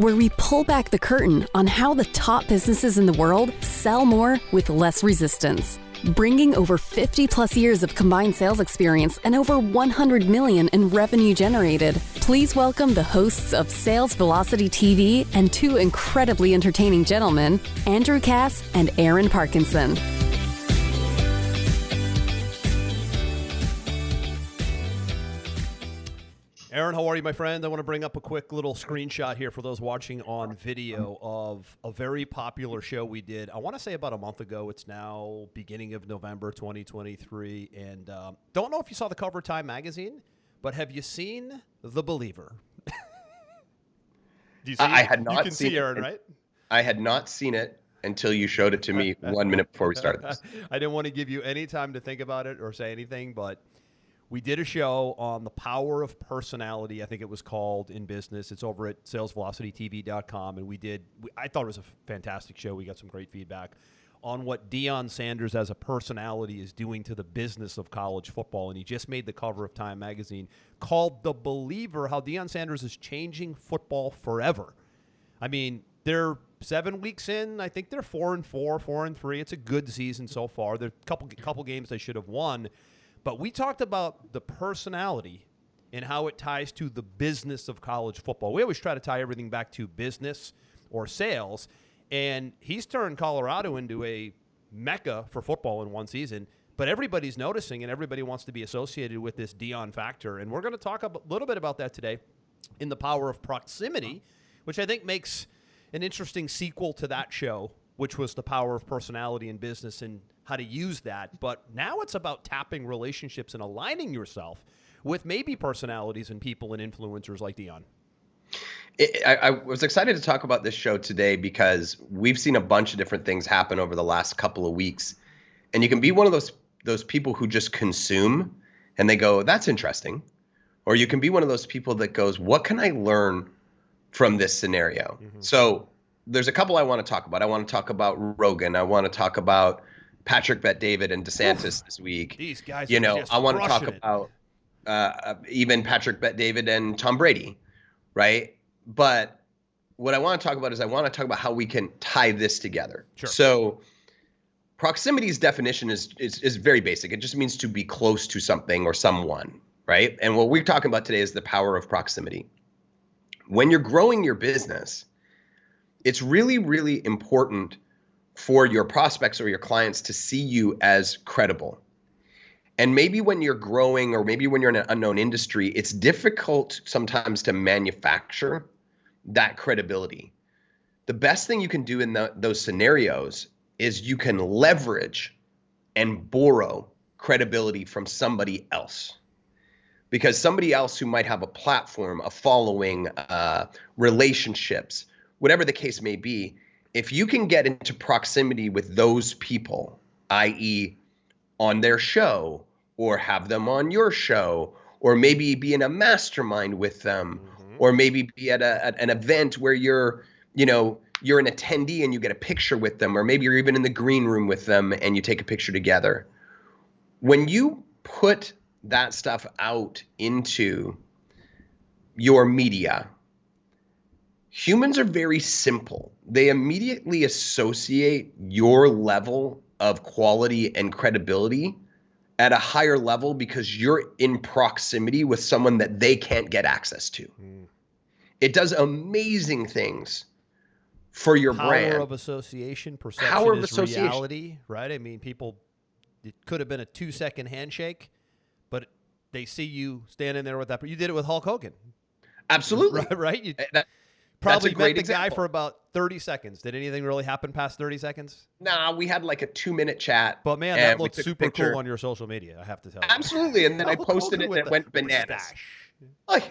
where we pull back the curtain on how the top businesses in the world sell more with less resistance. Bringing over 50 plus years of combined sales experience and over 100 million in revenue generated, please welcome the hosts of Sales Velocity TV and two incredibly entertaining gentlemen, Andrew Cass and Aaron Parkinson. Aaron, how are you, my friend? I want to bring up a quick little screenshot here for those watching on video of a very popular show we did. I want to say about a month ago. It's now beginning of November 2023. And don't know if you saw the cover of Time magazine, but have you seen The Believer? Do you see I had not you can seen see Aaron, it. right? I had not seen it until you showed it to me 1 minute before we started this. I didn't want to give you any time to think about it or say anything, but we did a show on the power of personality. I think it was called in business. It's over at salesvelocitytv.com. And I thought it was a fantastic show. We got some great feedback on what Deion Sanders as a personality is doing to the business of college football. And he just made the cover of Time magazine called The Believer, how Deion Sanders is changing football forever. I mean, they're 7 weeks in. I think they're 4-4, 4-3. It's a good season so far. There are a couple games they should have won. But we talked about the personality and how it ties to the business of college football. We always try to tie everything back to business or sales. And he's turned Colorado into a mecca for football in one season. But everybody's noticing and everybody wants to be associated with this Deion factor. And we're going to talk a little bit about that today in The Power of Proximity, which I think makes an interesting sequel to that show, which was The Power of Personality in Business and how to use that. But now it's about tapping relationships and aligning yourself with maybe personalities and people and influencers like Deion. I was excited to talk about this show today because we've seen a bunch of different things happen over the last couple of weeks. And you can be one of those people who just consume and they go, that's interesting. Or you can be one of those people that goes, what can I learn from this scenario? Mm-hmm. So there's a couple I want to talk about. I want to talk about Rogan. I want to talk about Patrick Bet-David and DeSantis this week. These guys, I want to talk about even Patrick Bet-David and Tom Brady, right? But what I want to talk about is I want to talk about how we can tie this together. Sure. So proximity's definition is very basic. It just means to be close to something or someone, right? And what we're talking about today is the power of proximity. When you're growing your business, it's really, really important for your prospects or your clients to see you as credible. And maybe when you're growing or maybe when you're in an unknown industry, it's difficult sometimes to manufacture that credibility. The best thing you can do in those scenarios is you can leverage and borrow credibility from somebody else. Because somebody else who might have a platform, a following, relationships, whatever the case may be, if you can get into proximity with those people, i.e. on their show or have them on your show, or maybe be in a mastermind with them, or maybe be at an event where you're an attendee and you get a picture with them, or maybe you're even in the green room with them and you take a picture together. When you put that stuff out into your media, humans are very simple. They immediately associate your level of quality and credibility at a higher level because you're in proximity with someone that they can't get access to. It does amazing things for your brand. Power of association, perception is reality, right? I mean, it could have been a 2-second handshake, but they see you standing there with that. You did it with Hulk Hogan. Absolutely. Right? Probably met the guy for about 30 seconds. Did anything really happen past 30 seconds? Nah, we had like a 2-minute chat. But man, that looked super cool on your social media, I have to tell you. Absolutely. And then I posted it and it went bananas.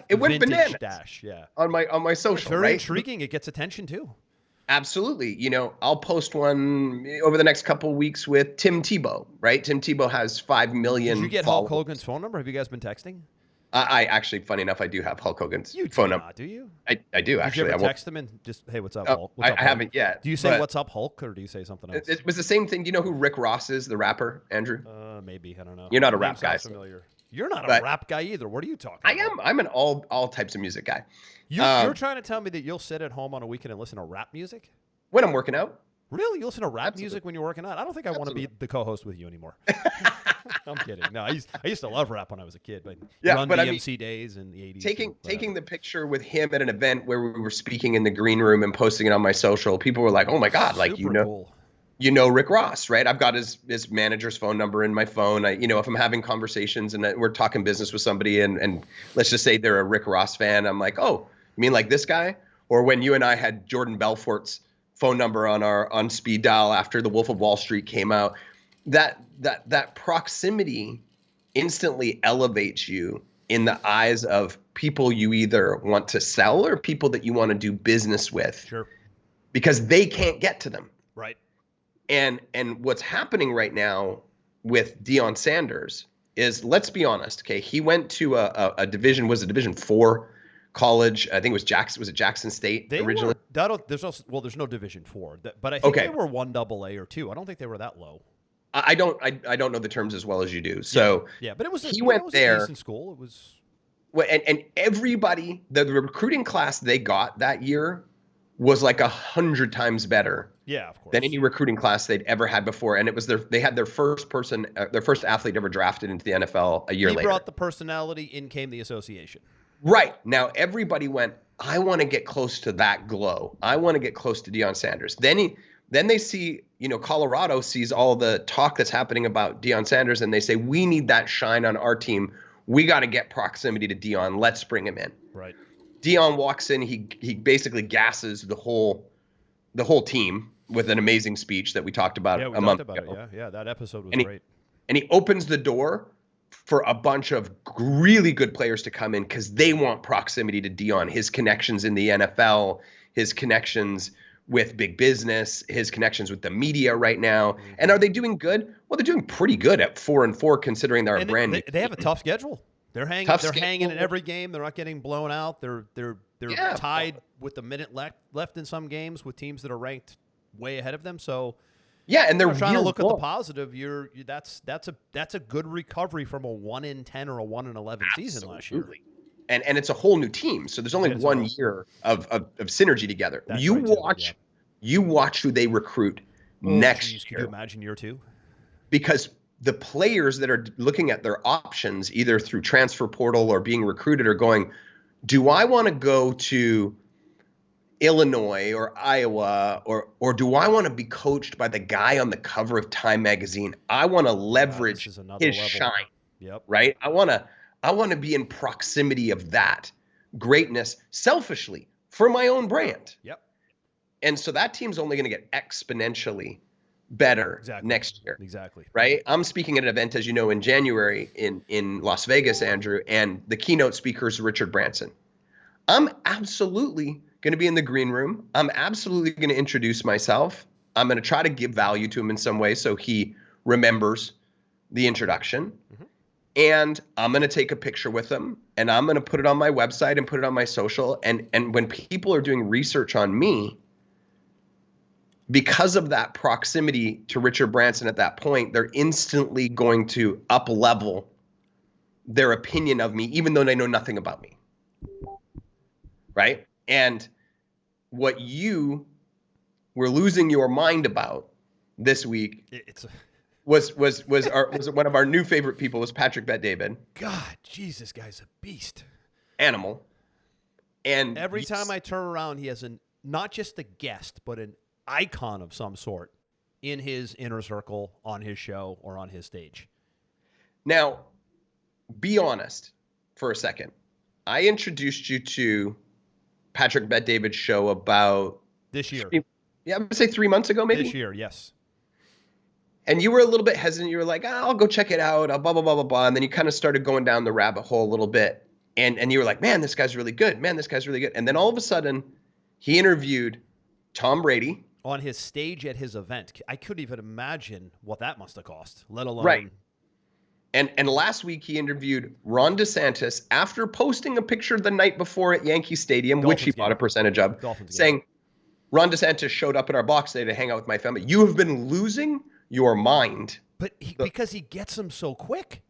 It went bananas. Stash, yeah. On my social, it's very right? intriguing. It gets attention too. Absolutely. I'll post one over the next couple of weeks with Tim Tebow, right? Tim Tebow has 5 million Did you get followers. Hulk Hogan's phone number? Have you guys been texting? I actually, funny enough, I do have Hulk Hogan's phone number. Do you? I do, actually. Did you ever text him and just, hey, what's up, Hulk? What's up, I haven't yet. Do you say what's up, Hulk, or do you say something else? It was the same thing. Do you know who Rick Ross is, the rapper, Andrew? Maybe. I don't know. You're not a rap guy. Familiar. You're not a But rap guy either. What are you talking I about? am. I'm an all types of music guy. You're trying to tell me that you'll sit at home on a weekend and listen to rap music? When I'm working out. Really? You listen to rap Absolutely. music when you're working out? I don't think I want to be the co-host with you anymore. I'm kidding. No, I used to love rap when I was a kid, but Run DMC days in the 80s. Taking the picture with him at an event where we were speaking in the green room and posting it on my social, people were like, "Oh my God, like cool. You know Rick Ross, right?" I've got his manager's phone number in my phone. If I'm having conversations and we're talking business with somebody and let's just say they're a Rick Ross fan, I'm like, "Oh, you mean like this guy?" Or when you and I had Jordan Belfort's phone number on speed dial after The Wolf of Wall Street came out, that proximity instantly elevates you in the eyes of people you either want to sell or people that you want to do business with. Sure. Because they can't get to them. Right. And what's happening right now with Deion Sanders is, let's be honest, okay, he went to a Division 4 college. I think it was Jackson. Was it Jackson State originally? There's no Division 4, but I think they were 1AA or 2. I don't think they were that low. I don't know the terms as well as you do. So yeah, but he went there. A decent school. It was. Well, and everybody, the recruiting class they got that year was like 100 times better. Yeah, of course. Than any recruiting class they'd ever had before, and it was they had their first athlete ever drafted into the NFL a year later. He brought the personality, in came the association. Right. Now everybody went, I want to get close to that glow. I want to get close to Deion Sanders. Then they see, Colorado sees all the talk that's happening about Deion Sanders, and they say, we need that shine on our team. We got to get proximity to Deion. Let's bring him in. Right. Deion walks in. He basically gasses the whole team with an amazing speech that we talked about a month ago. Yeah, that episode was great. And he opens the door for a bunch of really good players to come in because they want proximity to Deion, his connections in the NFL, his connections with big business, his connections with the media right now. Mm-hmm. And are they doing good? Well, they're doing pretty good at 4-4 considering they're a brand new. They have a tough schedule. They're hanging in every game. They're not getting blown out. They're tied with a minute left in some games with teams that are ranked way ahead of them. So yeah, and they're trying to look at the positive. That's a good recovery from a 1-10 or a 1-11 season last year. And it's a whole new team. So there's only 1 year of synergy together. You watch who they recruit next year. Can you imagine year 2? Because the players that are looking at their options, either through transfer portal or being recruited, are going, do I want to go to Illinois or Iowa, or do I want to be coached by the guy on the cover of Time magazine? I want to leverage his shine. Yep. Right? I want to be in proximity of that greatness selfishly for my own brand. Yep. And so that team's only going to get exponentially better next year. Exactly. Right? I'm speaking at an event, as you know, in January in Las Vegas, Andrew, and the keynote speaker is Richard Branson. I'm absolutely going to be in the green room. I'm absolutely going to introduce myself. I'm going to try to give value to him in some way so he remembers the introduction. Mm-hmm. And I'm going to take a picture with him, and I'm going to put it on my website and put it on my social. And when people are doing research on me, because of that proximity to Richard Branson at that point, they're instantly going to up-level their opinion of me, even though they know nothing about me. Right? And what you were losing your mind about this week was one of our new favorite people, was Patrick Bet-David. God, Jesus, guy's a beast. Animal. And every time I turn around, he has not just a guest, but an icon of some sort in his inner circle, on his show, or on his stage. Now, be honest for a second. I introduced you to Patrick Bet-David's show about this year. I would say 3 months ago, maybe. This year, yes. And you were a little bit hesitant. You were like, I'll go check it out. Blah, blah, blah, blah, blah. And then you kind of started going down the rabbit hole a little bit. And you were like, man, this guy's really good. Man, this guy's really good. And then all of a sudden, he interviewed Tom Brady. On his stage at his event. I couldn't even imagine what that must have cost, let alone. Right. And last week, he interviewed Ron DeSantis after posting a picture the night before at Yankee Stadium, which he bought a percentage of, saying, Ron DeSantis showed up at our box today to hang out with my family. You have been losing your mind. But because he gets them so quick.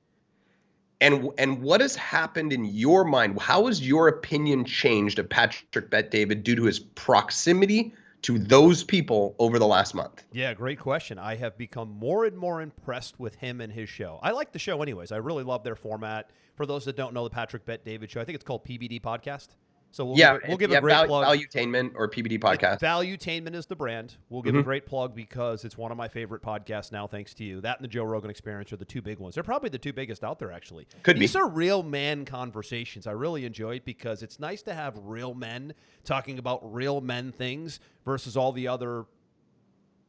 And what has happened in your mind? How has your opinion changed of Patrick Bet-David due to his proximity to those people over the last month? Yeah, great question. I have become more and more impressed with him and his show. I like the show anyways. I really love their format. For those that don't know the Patrick Bet-David show, I think it's called PBD Podcast. So we'll give a great plug. Valuetainment or PBD Podcast. Valuetainment is the brand. We'll give a great plug because it's one of my favorite podcasts now, thanks to you. That and the Joe Rogan Experience are the two big ones. They're probably the two biggest out there, actually. These are real man conversations. I really enjoy it because it's nice to have real men talking about real men things versus all the other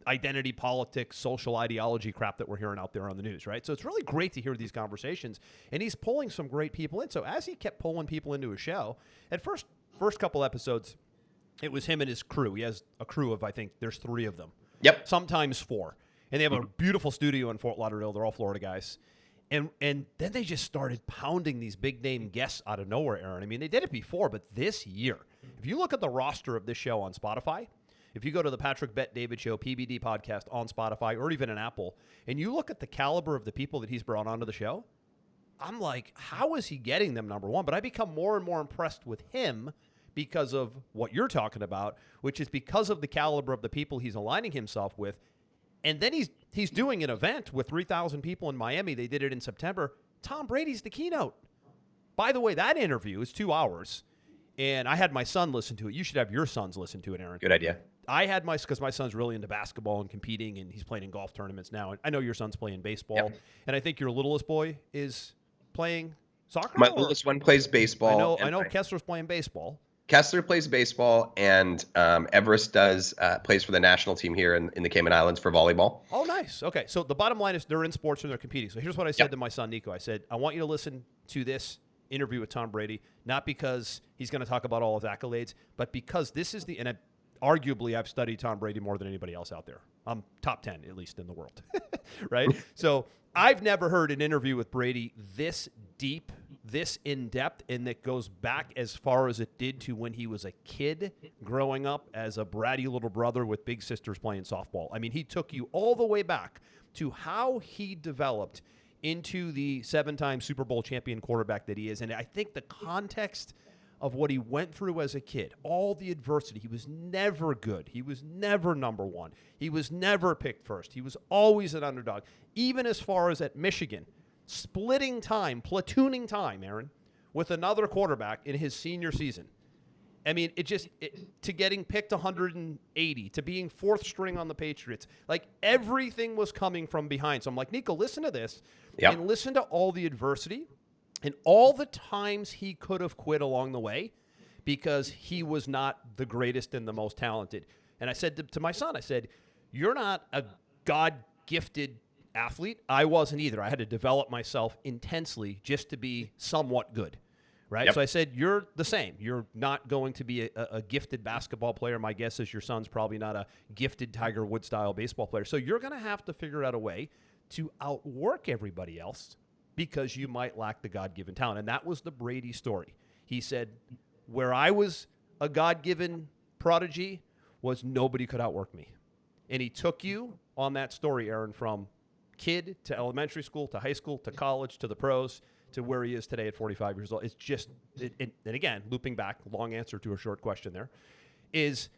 identity politics, social ideology crap that we're hearing out there on the news, right? So it's really great to hear these conversations, and he's pulling some great people in. So as he kept pulling people into his show, at first couple episodes, it was him and his crew. He has a crew of, I think, there's 3 of them. Yep. Sometimes 4. And they have a beautiful studio in Fort Lauderdale. They're all Florida guys. And then they just started pounding these big-name guests out of nowhere, Aaron. I mean, they did it before, but this year, if you look at the roster of this show on Spotify, if you go to the Patrick Bet-David Show, PBD Podcast on Spotify, or even an Apple, and you look at the caliber of the people that he's brought onto the show, I'm like, how is he getting them, number one? But I become more and more impressed with him because of what you're talking about, which is because of the caliber of the people he's aligning himself with. And then he's doing an event with 3,000 people in Miami. They did it in September. Tom Brady's the keynote. By the way, that interview is 2 hours, and I had my son listen to it. You should have your sons listen to it, Aaron. Good idea. I had because my son's really into basketball and competing, and he's playing in golf tournaments now. And I know your son's playing baseball, and I think your littlest boy is playing soccer. My littlest one plays baseball. I know Kessler's playing baseball. Kessler plays baseball, and Everest plays for the national team here in the Cayman Islands for volleyball. Oh, nice. Okay, so the bottom line is they're in sports and they're competing. So here's what I said to my son, Nico. I said, I want you to listen to this interview with Tom Brady, not because he's going to talk about all his accolades, but because this is arguably, I've studied Tom Brady more than anybody else out there. I'm top 10, at least in the world, right? So I've never heard an interview with Brady this deep, this in-depth, and that goes back as far as it did to when he was a kid growing up as a bratty little brother with big sisters playing softball. I mean, he took you all the way back to how he developed into the 7-time Super Bowl champion quarterback that he is. And I think the context of what he went through as a kid, all the adversity. He was never good. He was never number one. He was never picked first. He was always an underdog. Even as far as at Michigan, splitting time, platooning time, Aaron, with another quarterback in his senior season. I mean, to getting picked 180, to being 4th string on the Patriots, like everything was coming from behind. So I'm like, Nico, listen to this and listen to all the adversity and all the times he could have quit along the way because he was not the greatest and the most talented. And I said to my son, I said, you're not a God-gifted athlete. I wasn't either. I had to develop myself intensely just to be somewhat good, right? Yep. So I said, you're the same. You're not going to be a gifted basketball player. My guess is your son's probably not a gifted Tiger Woods-style baseball player. So you're going to have to figure out a way to outwork everybody else because you might lack the God-given talent. And that was the Brady story. He said, where I was a God-given prodigy was nobody could outwork me. And he took you on that story, Aaron, from kid to elementary school to high school to college to the pros to where he is today at 45 years old. It's just, and again, looping back, long answer to a short question there, is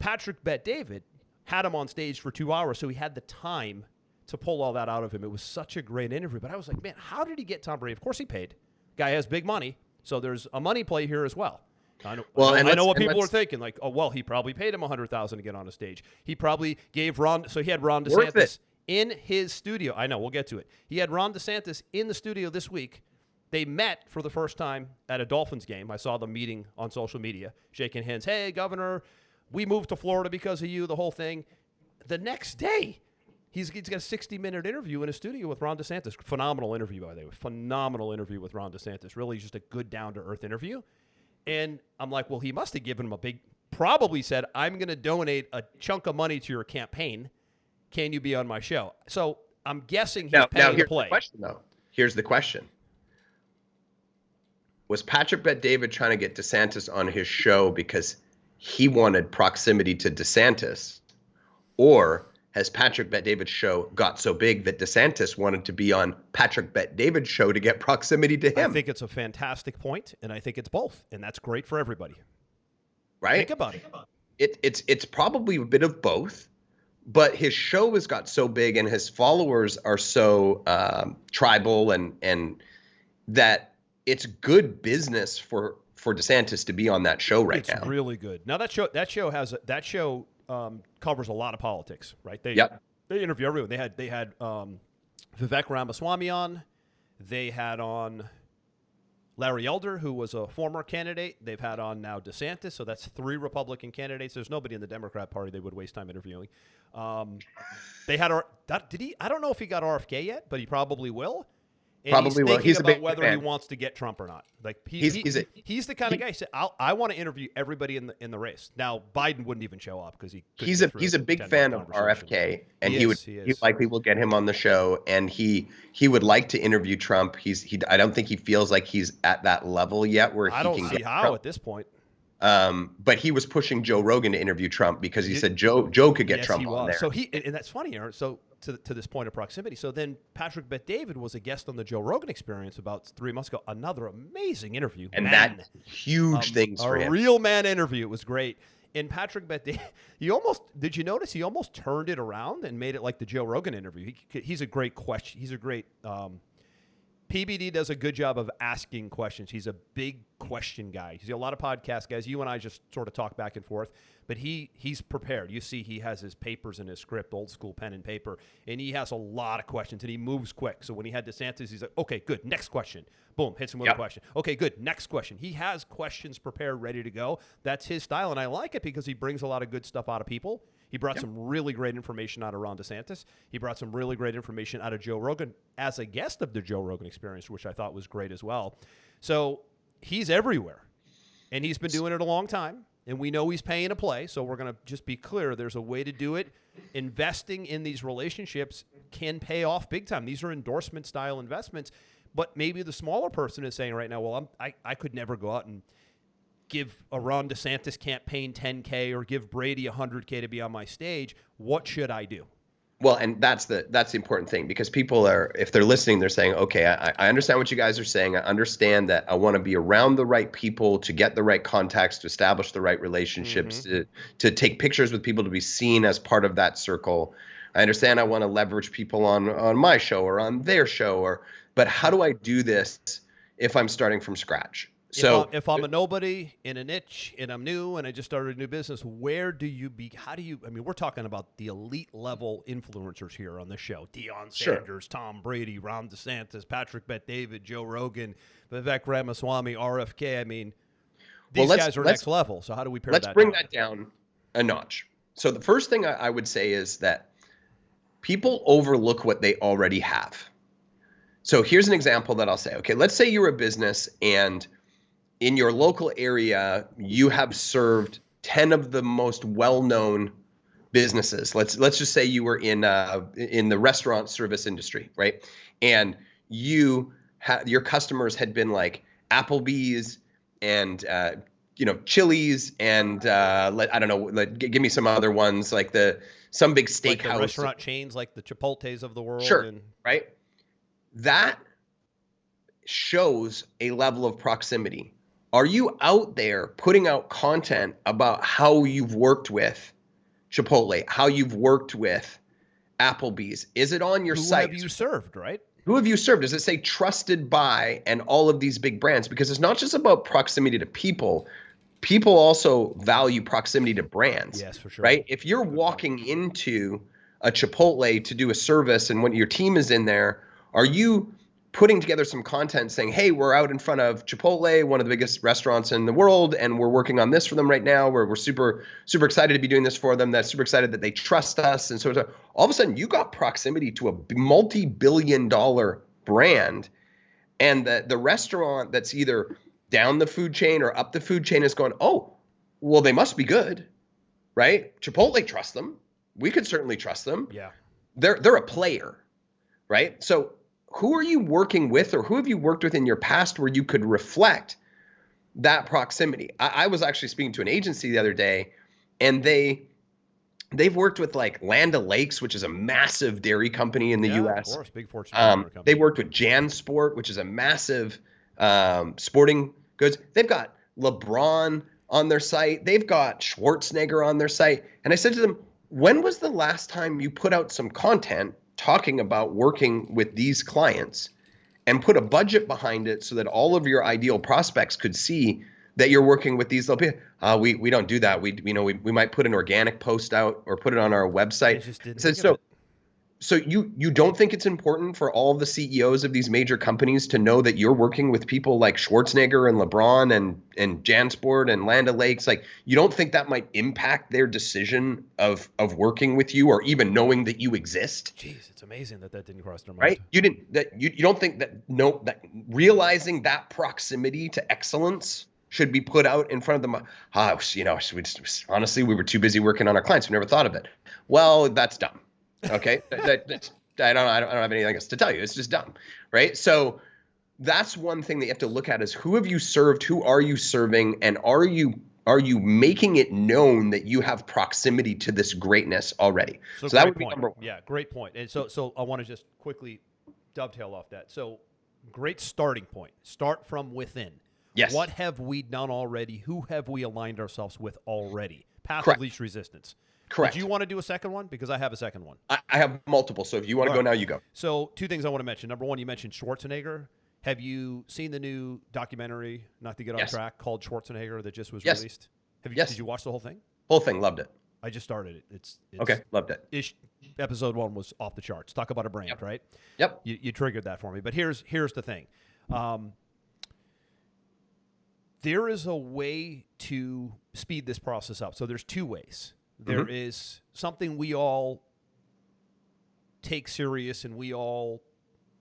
Patrick Bet-David had him on stage for 2 hours, so he had the time to pull all that out of him. It was such a great interview. But I was like, man, how did he get Tom Brady? Of course he paid. Guy has big money, so there's a money play here as well. I know what people are thinking. Like, oh, well, he probably paid him $100,000 to get on a stage. He probably gave so he had Ron DeSantis in his studio. I know, we'll get to it. He had Ron DeSantis in the studio this week. They met for the first time at a Dolphins game. I saw them meeting on social media, shaking hands. Hey, Governor, we moved to Florida because of you, the whole thing. The next day, he's got a 60-minute interview in a studio with Ron DeSantis. Phenomenal interview, by the way. Phenomenal interview with Ron DeSantis. Really just a good down-to-earth interview. And I'm like, well, he must have given him probably said, I'm going to donate a chunk of money to your campaign. Can you be on my show? So I'm guessing he's paying to play. The question, though. Here's the question. Was Patrick Bet-David trying to get DeSantis on his show because he wanted proximity to DeSantis? Or has Patrick Bet-David's show got so big that DeSantis wanted to be on Patrick Bet-David's show to get proximity to him. I think it's a fantastic point, and I think it's both, and that's great for everybody. Right? Think about it. It's probably a bit of both, but his show has got so big and his followers are so tribal and that it's good business for DeSantis to be on that show right now. It's really good. Now that show covers a lot of politics, right? They interview everyone. They had Vivek Ramaswamy on. They had on Larry Elder, who was a former candidate. They've had on now DeSantis, so that's 3 Republican candidates. There's nobody in the Democrat Party they would waste time interviewing. They had did he? I don't know if he got RFK yet, but he probably will. And probably will. He's about whether he wants to get Trump or not. Like he's the kind of guy who said, I want to interview everybody in the race. Now Biden wouldn't even show up because he's a big fan of RFK, and he likely will get him on the show, and he would like to interview Trump. I don't think he feels like he's at that level yet where I don't see how Trump at this point. But he was pushing Joe Rogan to interview Trump because he said Joe could get Trump on there. So and that's funny, Aaron. So to this point of proximity. So then Patrick Bet-David was a guest on the Joe Rogan Experience about 3 months ago. Another amazing interview. And that huge things for him. A real man interview. It was great. And Patrick Bet-David, did you notice he almost turned it around and made it like the Joe Rogan interview? He's a great question. He's a great PBD does a good job of asking questions. He's a big question guy. He's a lot of podcast guys. You and I just sort of talk back and forth, but he's prepared. You see he has his papers and his script, old school pen and paper, and he has a lot of questions, and he moves quick. So when he had DeSantis, he's like, okay, good, next question. Boom, hits him with a question. Okay, good, next question. He has questions prepared, ready to go. That's his style, and I like it because he brings a lot of good stuff out of people. He brought some really great information out of Ron DeSantis. He brought some really great information out of Joe Rogan as a guest of the Joe Rogan Experience, which I thought was great as well. So he's everywhere, and he's been doing it a long time, and we know he's paying to play, so we're going to just be clear. There's a way to do it. Investing in these relationships can pay off big time. These are endorsement-style investments, but maybe the smaller person is saying right now, well, I could never go out and give a Ron DeSantis campaign $10K or give Brady $100K to be on my stage. What should I do? Well, and that's the important thing, because people are, if they're listening, they're saying, okay, I understand what you guys are saying. I understand that I want to be around the right people to get the right contacts, to establish the right relationships, to take pictures with people, to be seen as part of that circle. I understand I want to leverage people on my show or on their show, but how do I do this if I'm starting from scratch? So if I'm a nobody in a niche and I'm new and I just started a new business, we're talking about the elite level influencers here on the show. Deion Sanders, Tom Brady, Ron DeSantis, Patrick Bet-David, Joe Rogan, Vivek Ramaswamy, RFK. I mean, these guys are next level. So how do we pair that? Let's bring that down a notch. So the first thing I would say is that people overlook what they already have. So here's an example that I'll say. Okay, let's say you're a business and in your local area, you have served 10 of the most well-known businesses. Let's just say you were in the restaurant service industry, right? And your customers had been like Applebee's and Chili's and I don't know, give me some other ones like some big steakhouse, like the restaurant chains like the Chipotles of the world. Sure, right? That shows a level of proximity. Are you out there putting out content about how you've worked with Chipotle, how you've worked with Applebee's? Is it on your site? Who have you served, right? Who have you served? Does it say trusted by and all of these big brands? Because it's not just about proximity to people. People also value proximity to brands. Yes, for sure. Right? If you're walking into a Chipotle to do a service and when your team is in there, are you putting together some content saying, hey, we're out in front of Chipotle, one of the biggest restaurants in the world, and we're working on this for them right now. We're super, super excited to be doing this for them. That's super excited that they trust us. And so all of a sudden you got proximity to a multi-billion-dollar brand, and the restaurant that's either down the food chain or up the food chain is going, oh, well, they must be good, right? Chipotle trusts them. We could certainly trust them. Yeah. They're a player, right? So who are you working with, or who have you worked with in your past where you could reflect that proximity? I was actually speaking to an agency the other day, and they They've worked with like Land O'Lakes, which is a massive dairy company in the U.S. Of course, big Fortune 500 company. They worked with JanSport, which is a massive sporting goods. They've got LeBron on their site. They've got Schwarzenegger on their site. And I said to them, when was the last time you put out some content talking about working with these clients and put a budget behind it so that all of your ideal prospects could see that you're working with these little people? We don't do that. We might put an organic post out or put it on our website. I just didn't think of it. So you don't think it's important for all the CEOs of these major companies to know that you're working with people like Schwarzenegger and LeBron and JanSport and Land O'Lakes? Like, you don't think that might impact their decision of working with you or even knowing that you exist? Jeez, it's amazing that didn't cross their mind. Right? You don't think that realizing that proximity to excellence should be put out in front of them? Honestly, we were too busy working on our clients. We never thought of it. Well, that's dumb. Okay, I don't have anything else to tell you. It's just dumb, right? So that's one thing that you have to look at is who have you served, who are you serving, and are you making it known that you have proximity to this greatness already? So that would be number one. Yeah, great point. And so I want to just quickly dovetail off that. So great starting point. Start from within. Yes. What have we done already? Who have we aligned ourselves with already? Path Correct. of least resistance. Correct. Do you want to do a second one? Because I have a second one. I have multiple, so if you want to go now, you go. So two things I want to mention. Number one, you mentioned Schwarzenegger. Have you seen the new documentary, not to get off track, called Schwarzenegger that just was released? Did you watch the whole thing? Whole thing, loved it. I just started it. It's okay, loved it. Episode 1 was off the charts. Talk about a brand, right? Yep. You triggered that for me. But here's the thing. There is a way to speed this process up. So there's two ways. There is something we all take serious and we all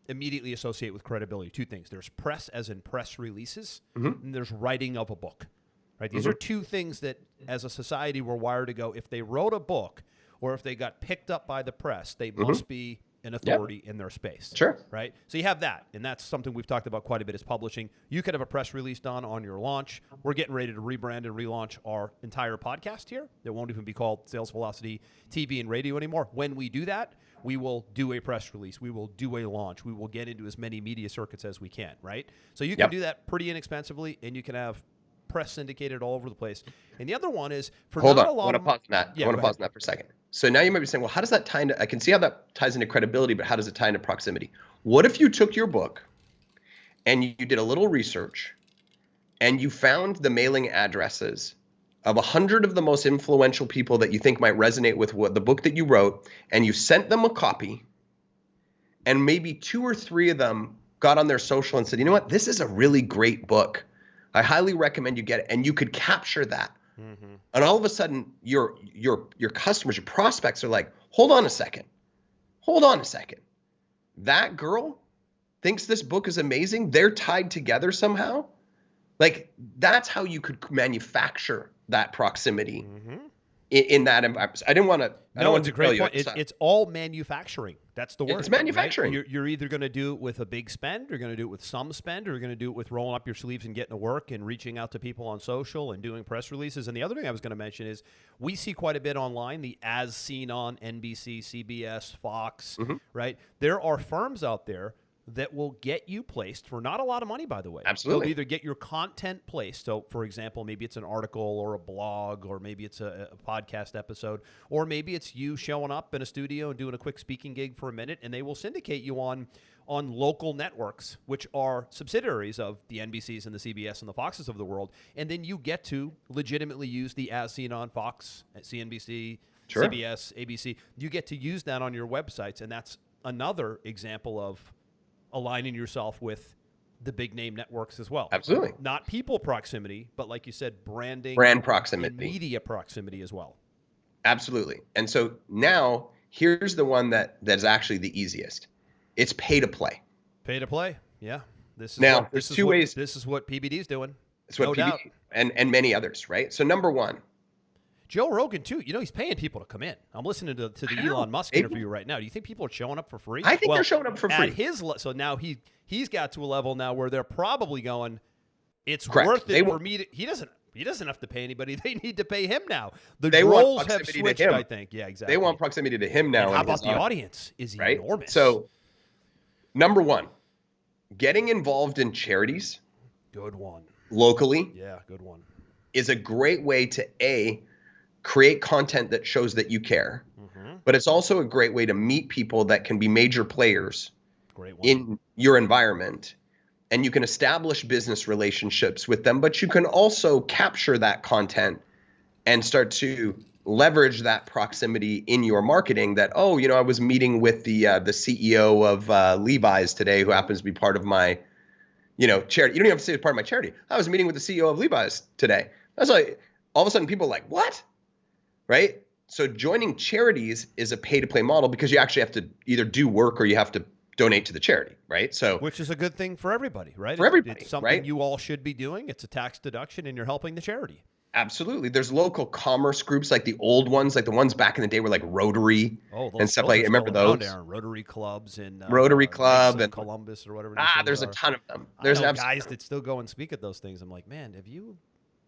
immediately associate with credibility. Two things. There's press, as in press releases, and there's writing of a book. Right? These are two things that, as a society, we're wired to go, if they wrote a book or if they got picked up by the press, they must be an authority in their space. Sure. Right? So you have that, and that's something we've talked about quite a bit is publishing. You could have a press release done on your launch. We're getting ready to rebrand and relaunch our entire podcast here. It won't even be called Sales Velocity TV and Radio anymore. When we do that, we will do a press release. We will do a launch. We will get into as many media circuits as we can, right? So you can do that pretty inexpensively, and you can have press syndicated all over the place. And the other one is for Hold not on. a lot I want to of pause on that. I want to pause on that for a second. So now you might be saying, well, how does that tie into, I can see how that ties into credibility, but how does it tie into proximity? What if you took your book and you did a little research and you found the mailing addresses of 100 of the most influential people that you think might resonate with what the book that you wrote, and you sent them a copy, and maybe 2 or 3 of them got on their social and said, you know what, this is a really great book. I highly recommend you get it. And you could capture that. And all of a sudden, your customers, your prospects are like, hold on a second. That girl thinks this book is amazing. They're tied together somehow. Like, that's how you could manufacture that proximity in that environment. I didn't want to. No, it's a great point. It's all manufacturing. That's the word. It's manufacturing. Right? You're either going to do it with a big spend, you're going to do it with some spend, or you're going to do it with rolling up your sleeves and getting to work and reaching out to people on social and doing press releases. And the other thing I was going to mention is we see quite a bit online, the as seen on NBC, CBS, Fox, right? There are firms out there that will get you placed for not a lot of money, by the way. Absolutely. They'll either get your content placed. So, for example, maybe it's an article or a blog, or maybe it's a podcast episode, or maybe it's you showing up in a studio and doing a quick speaking gig for a minute, and they will syndicate you on local networks, which are subsidiaries of the NBCs and the CBS and the Foxes of the world. And then you get to legitimately use the as seen on Fox, CNBC, CBS, ABC. You get to use that on your websites, and that's another example of aligning yourself with the big name networks as well. Absolutely. Not people proximity, but like you said, brand proximity, and media proximity as well. Absolutely. And so now here's the one that is actually the easiest. It's pay to play. Pay to play. Yeah. There's 2 ways. This is what PBD's doing. It's what PBD and many others, right? So number one, Joe Rogan, too. You know, he's paying people to come in. I'm listening to the Elon Musk interview right now. Do you think people are showing up for free? I think they're showing up for free. At his so now he's got to a level now where they're probably going, it's worth it for me to – he doesn't He doesn't have to pay anybody. They need to pay him now. The They want roles have proximity to switched, him. I think. Yeah, exactly. They want proximity to him now. And how in about his the audience is right? enormous. So, number one, getting involved in charities good one. locally Yeah, good one. is a great way to create content that shows that you care. But it's also a great way to meet people that can be major players in your environment. And you can establish business relationships with them, but you can also capture that content and start to leverage that proximity in your marketing that, oh, I was meeting with the CEO of Levi's today, who happens to be part of my, charity. You don't even have to say it's part of my charity. I was meeting with the CEO of Levi's today. That's like, all of a sudden people are like, what? Right? So joining charities is a pay-to-play model because you actually have to either do work or you have to donate to the charity, right? So, which is a good thing for everybody, right? For everybody, it's something right? you all should be doing. It's a tax deduction, and you're helping the charity. Absolutely. There's local commerce groups, like the old ones, like the ones back in the day were like Rotary and stuff like. Remember those? Aaron. Rotary clubs and Rotary Club and Columbus or whatever. There's a ton of them. There's guys that still go and speak at those things. I'm like, man, have you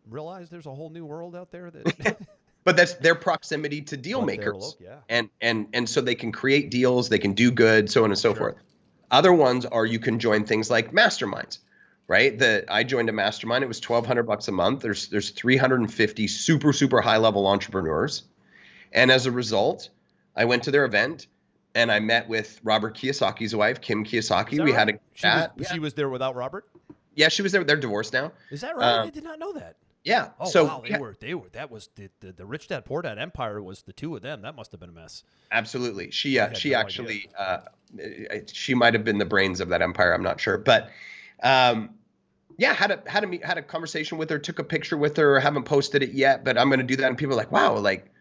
realized there's a whole new world out there that? But that's their proximity to deal makers, and so they can create deals, they can do good, so on and so forth. Other ones are you can join things like masterminds, right? I joined a mastermind. It was $1,200 a month. There's 350 super high level entrepreneurs, and as a result, I went to their event and I met with Robert Kiyosaki's wife, Kim Kiyosaki. We had a chat. She was there without Robert. Yeah, she was there. They're divorced now. Is that right? I did not know that. Yeah. Oh, so wow. They were. That was the Rich Dad Poor Dad empire was the two of them. That must have been a mess. Absolutely. She actually she might have been the brains of that empire. I'm not sure, but had a conversation with her, took a picture with her. Haven't posted it yet, but I'm going to do that. And people are like, wow, like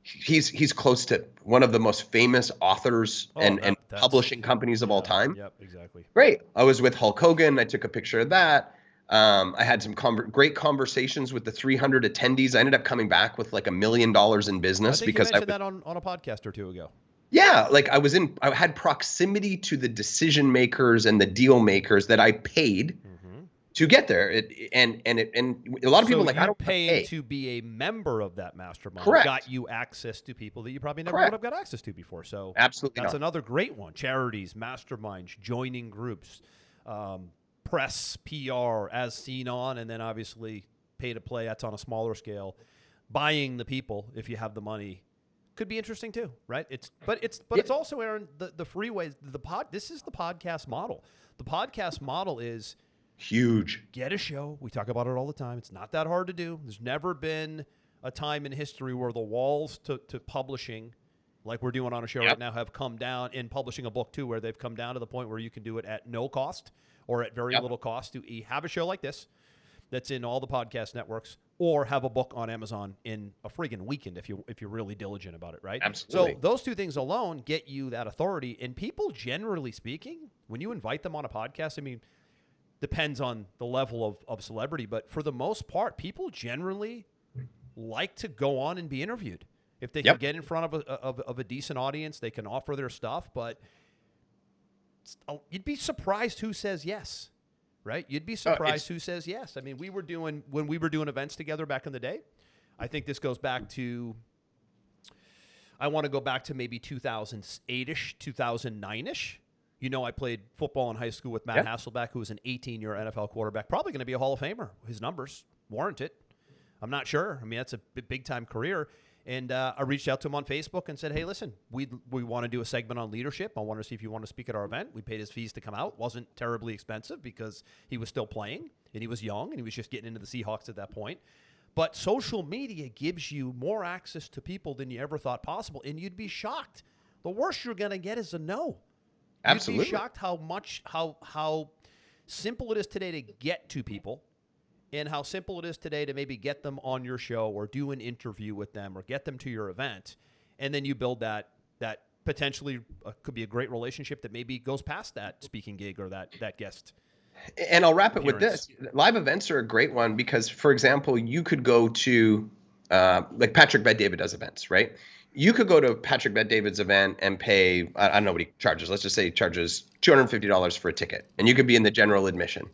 he's close to one of the most famous authors and publishing companies of all time. Yep, exactly. Great. I was with Hulk Hogan. I took a picture of that. I had some great conversations with the 300 attendees. I ended up coming back with like $1 million in business because you mentioned that on a podcast or two ago. Yeah, like I had proximity to the decision makers and the deal makers that I paid to get there. And a lot of people are like, I don't pay to be a member of that mastermind. Correct. Got you access to people that you probably never would have got access to before. So absolutely, that's another great one. Charities, masterminds, joining groups. Press, PR, as seen on, and then obviously pay to play. That's on a smaller scale. Buying the people, if you have the money, could be interesting too, right? It's also, Aaron, the free ways. This is the podcast model. The podcast model is huge. Get a show. We talk about it all the time. It's not that hard to do. There's never been a time in history where the walls to publishing, like we're doing on a show right now, have come down. In publishing a book too, where they've come down to the point where you can do it at no cost. Or at very little cost to have a show like this that's in all the podcast networks, or have a book on Amazon in a friggin' weekend if you're really diligent about it, right? Absolutely. So those two things alone get you that authority. And people, generally speaking, when you invite them on a podcast, I mean, depends on the level of celebrity, but for the most part, people generally like to go on and be interviewed. If they can get in front of a decent audience, they can offer their stuff, but you'd be surprised who says yes, right? You'd be surprised who says yes. I mean, when we were doing events together back in the day, I think this goes back to, I want to go back to maybe 2008-ish, 2009-ish. I played football in high school with Matt Hasselbeck, who was an 18-year NFL quarterback, probably going to be a Hall of Famer. His numbers warrant it. I'm not sure. I mean, that's a big-time career. And I reached out to him on Facebook and said, hey, listen, we want to do a segment on leadership. I want to see if you want to speak at our event. We paid his fees to come out. Wasn't terribly expensive because he was still playing and he was young and he was just getting into the Seahawks at that point. But social media gives you more access to people than you ever thought possible. And you'd be shocked. The worst you're going to get is a no. Absolutely. You'd be shocked how simple it is today to get to people. And how simple it is today to maybe get them on your show or do an interview with them or get them to your event. And then you build that potentially could be a great relationship that maybe goes past that speaking gig or that guest. And I'll wrap it with this. Live events are a great one because, for example, you could go to like Patrick Bet-David does events, right? You could go to Patrick Bet-David's event and pay, I don't know what he charges. Let's just say he charges $250 for a ticket. And you could be in the general admission.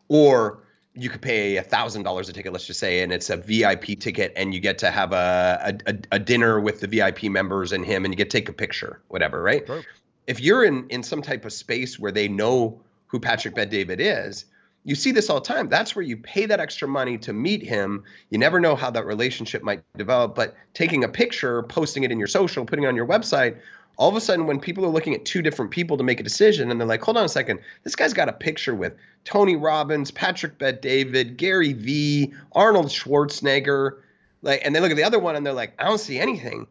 Or you could pay $1,000 a ticket, let's just say, and it's a VIP ticket, and you get to have a dinner with the VIP members and him, and you get to take a picture, whatever, right? True. If you're in some type of space where they know who Patrick Bet-David is, you see this all the time. That's where you pay that extra money to meet him. You never know how that relationship might develop, but taking a picture, posting it in your social, putting it on your website, all of a sudden when people are looking at two different people to make a decision and they're like, hold on a second, this guy's got a picture with Tony Robbins, Patrick Bet-David, Gary Vee, Arnold Schwarzenegger, and they look at the other one and they're like, I don't see anything.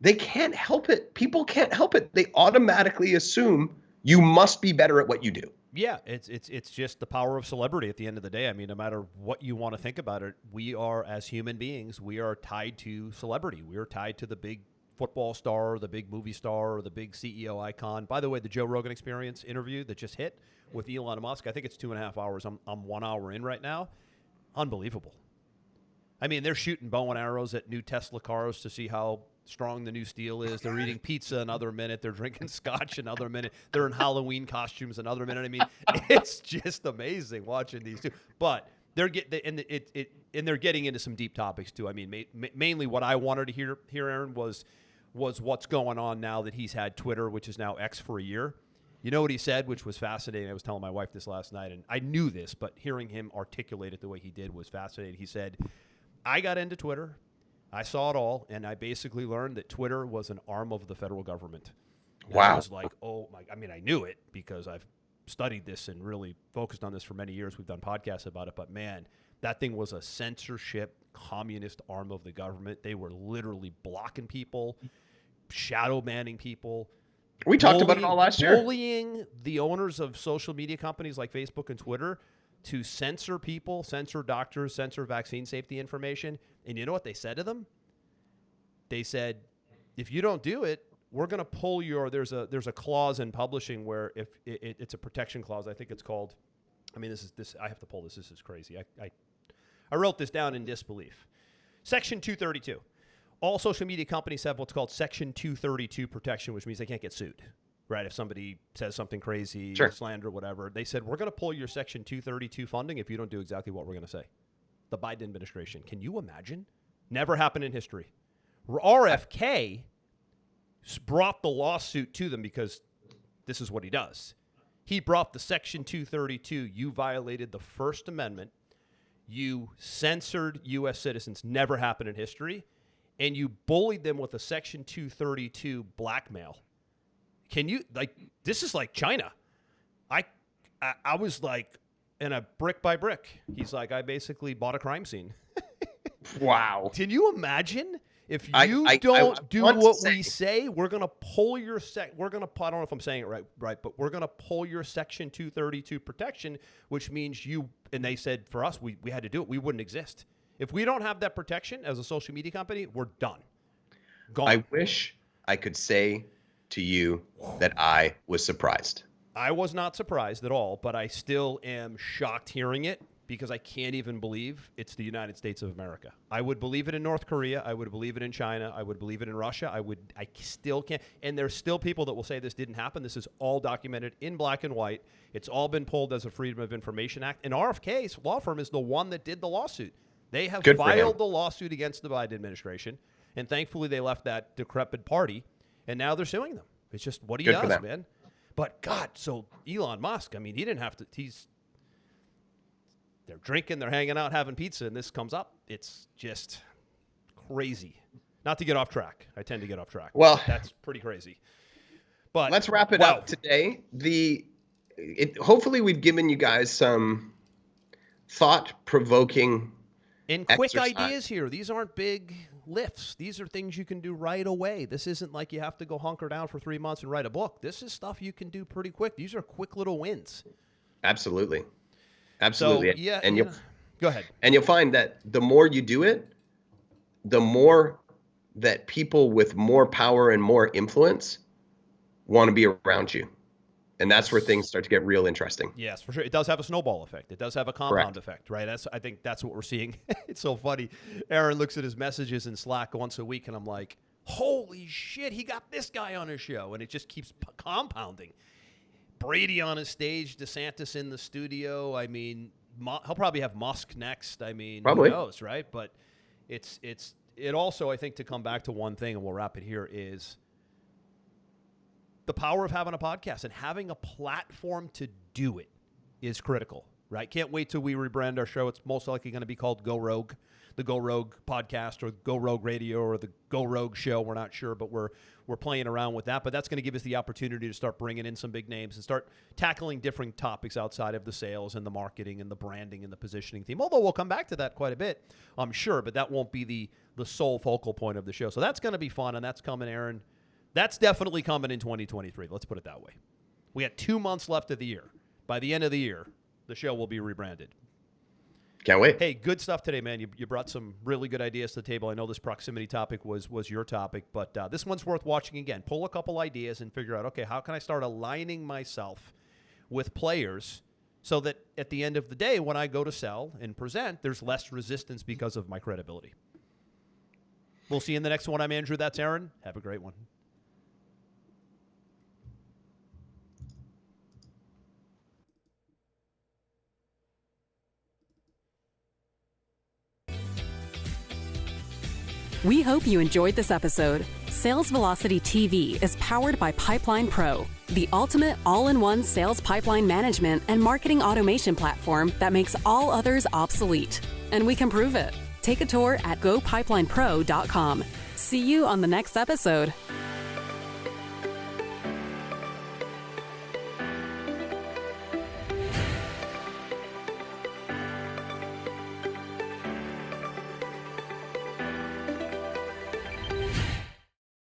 They can't help it. People can't help it. They automatically assume you must be better at what you do. Yeah, it's just the power of celebrity at the end of the day. I mean, no matter what you want to think about it, we are, as human beings, we are tied to celebrity. We are tied to the big football star, the big movie star, or the big CEO icon. By the way, the Joe Rogan Experience interview that just hit with Elon Musk, I think it's 2.5 hours. I'm 1 hour in right now. Unbelievable. I mean, they're shooting bow and arrows at new Tesla cars to see how strong the new steel is. They're eating pizza another minute. They're drinking scotch another minute. They're in Halloween costumes another minute. I mean, it's just amazing watching these two. But they're they're getting into some deep topics too. I mean, mainly what I wanted to hear, Aaron, was what's going on now that he's had Twitter, which is now X, for a year. You know what he said, which was fascinating. I was telling my wife this last night, and I knew this, but hearing him articulate it the way he did was fascinating. He said, I got into Twitter, I saw it all, and I basically learned that Twitter was an arm of the federal government. And Wow. I was like, oh my, I mean, I knew it because I've studied this and really focused on this for many years. We've done podcasts about it, but man, that thing was a censorship communist arm of the government. They were literally blocking people, shadow banning people. We talked about it all last year. Bullying the owners of social media companies like Facebook and Twitter to censor people, censor doctors, censor vaccine safety information. And you know what they said to them? They said, if you don't do it, we're going to pull your, there's a clause in publishing where if it's a protection clause, I think it's called, I mean, this I have to pull this. This is crazy. I wrote this down in disbelief. Section 232. All social media companies have what's called Section 232 protection, which means they can't get sued, right? If somebody says something crazy, Sure. slander, whatever, they said, we're going to pull your Section 232 funding if you don't do exactly what we're going to say. The Biden administration. Can you imagine? Never happened in history. RFK brought the lawsuit to them because this is what he does. He brought the Section 232. You violated the First Amendment. You censored U.S. citizens. Never happened in history. And you bullied them with a Section 232 blackmail. Can you, like, this is like China. I was like, in a brick by brick. He's like, I basically bought a crime scene. Wow. Can you imagine if you I don't do want to what say- we say? We're gonna pull your we're gonna. I don't know if I'm saying it right, but we're gonna pull your Section 232 protection, which means you. And they said for us, we had to do it. We wouldn't exist if we don't have that protection as a social media company. We're done. Gone. I wish I could say to you that I was surprised. I was not surprised at all, but I still am shocked hearing it because I can't even believe it's the United States of America. I would believe it in North Korea. I would believe it in China. I would believe it in Russia. I still can't. And there's still people that will say this didn't happen. This is all documented in black and white. It's all been pulled as a Freedom of Information Act. And RFK's law firm is the one that did the lawsuit. They have Good for him. filed the lawsuit against the Biden administration. And thankfully they left that decrepit party. And now they're suing them. It's just what he Good for does, them. man. But God, so Elon Musk, I mean, he didn't have to, they're drinking, they're hanging out, having pizza, and this comes up. It's just crazy. Not to get off track. I tend to get off track. Well, that's pretty crazy. But let's wrap it wow. up today. Hopefully we've given you guys some thought-provoking And quick exercise. ideas here. These aren't big lifts. These are things you can do right away. This isn't like you have to go hunker down for 3 months and write a book. This is stuff you can do pretty quick. These are quick little wins. Absolutely. So, yeah, and yeah. Go ahead. And you'll find that the more you do it, the more that people with more power and more influence want to be around you. And that's where things start to get real interesting. Yes, for sure. It does have a snowball effect. It does have a compound effect, right? I think that's what we're seeing. It's so funny. Aaron looks at his messages in Slack once a week, and I'm like, holy shit, he got this guy on his show. And it just keeps compounding. Brady on his stage, DeSantis in the studio. I mean, he'll probably have Musk next. I mean, Probably. Who knows, right? But it also, I think, to come back to one thing, and we'll wrap it here, is the power of having a podcast and having a platform to do it is critical, right? Can't wait till we rebrand our show. It's most likely going to be called Go Rogue, the Go Rogue podcast, or Go Rogue Radio, or the Go Rogue Show. We're not sure, but we're playing around with that. But that's going to give us the opportunity to start bringing in some big names and start tackling different topics outside of the sales and the marketing and the branding and the positioning theme. Although we'll come back to that quite a bit, I'm sure, but that won't be the sole focal point of the show. So that's going to be fun, and that's coming, Aaron. That's definitely coming in 2023. Let's put it that way. We got 2 months left of the year. By the end of the year, the show will be rebranded. Can't wait. Hey, good stuff today, man. You brought some really good ideas to the table. I know this proximity topic was your topic, but this one's worth watching again. Pull a couple ideas and figure out, okay, how can I start aligning myself with players so that at the end of the day, when I go to sell and present, there's less resistance because of my credibility. We'll see you in the next one. I'm Andrew. That's Aaron. Have a great one. We hope you enjoyed this episode. Sales Velocity TV is powered by Pipeline Pro, the ultimate all-in-one sales pipeline management and marketing automation platform that makes all others obsolete. And we can prove it. Take a tour at gopipelinepro.com. See you on the next episode.